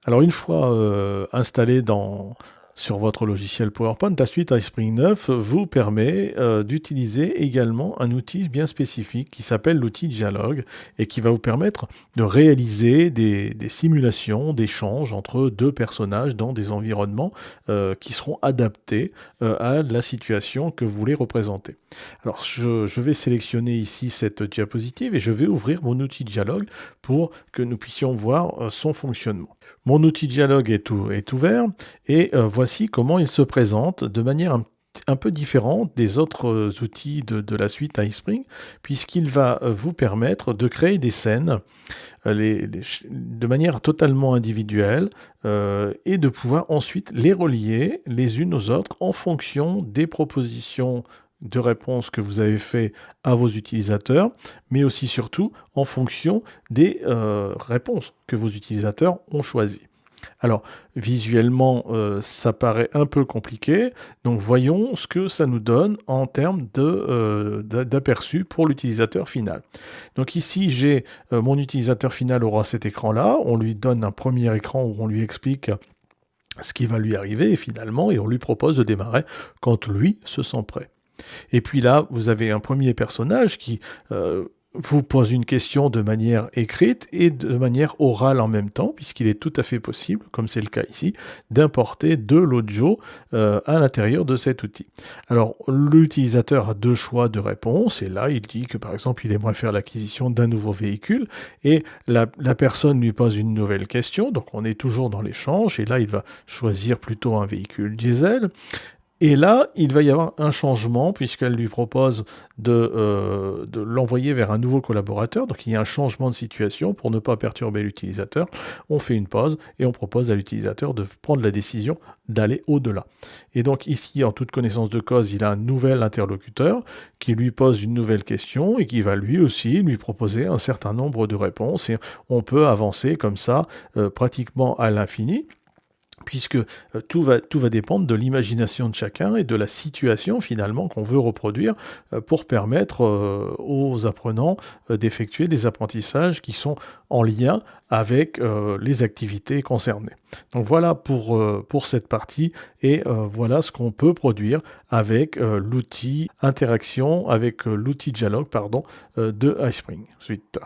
Alors une fois installé sur votre logiciel PowerPoint, la suite iSpring 9 vous permet d'utiliser également un outil bien spécifique qui s'appelle l'outil Dialogue et qui va vous permettre de réaliser des simulations d'échanges entre deux personnages dans des environnements qui seront adaptés à la situation que vous voulez représenter. Alors je vais sélectionner ici cette diapositive et je vais ouvrir mon outil Dialogue pour que nous puissions voir son fonctionnement. Mon outil Dialogue est ouvert et voici comment il se présente de manière un peu différente des autres outils de la suite iSpring, puisqu'il va vous permettre de créer des scènes de manière totalement individuelle et de pouvoir ensuite les relier les unes aux autres en fonction des propositions de réponses que vous avez fait à vos utilisateurs, mais aussi surtout en fonction des réponses que vos utilisateurs ont choisies. Alors, visuellement, ça paraît un peu compliqué, donc voyons ce que ça nous donne en termes d'aperçu pour l'utilisateur final. Donc ici, j'ai mon utilisateur final aura cet écran-là, on lui donne un premier écran où on lui explique ce qui va lui arriver, et finalement, et on lui propose de démarrer quand lui se sent prêt. Et puis là, vous avez un premier personnage qui vous pose une question de manière écrite et de manière orale en même temps, puisqu'il est tout à fait possible, comme c'est le cas ici, d'importer de l'audio à l'intérieur de cet outil. Alors, l'utilisateur a deux choix de réponse, et là, il dit que par exemple, il aimerait faire l'acquisition d'un nouveau véhicule, et la personne lui pose une nouvelle question, donc on est toujours dans l'échange, et là, il va choisir plutôt un véhicule diesel. Et là, il va y avoir un changement puisqu'elle lui propose de l'envoyer vers un nouveau collaborateur. Donc il y a un changement de situation pour ne pas perturber l'utilisateur. On fait une pause et on propose à l'utilisateur de prendre la décision d'aller au-delà. Et donc ici, en toute connaissance de cause, il a un nouvel interlocuteur qui lui pose une nouvelle question et qui va lui aussi lui proposer un certain nombre de réponses. Et on peut avancer comme ça pratiquement à l'infini, puisque tout va dépendre de l'imagination de chacun et de la situation finalement qu'on veut reproduire pour permettre aux apprenants d'effectuer des apprentissages qui sont en lien avec les activités concernées. Donc voilà pour cette partie et voilà ce qu'on peut produire avec l'outil interaction, avec l'outil dialogue pardon, de iSpring. Ensuite.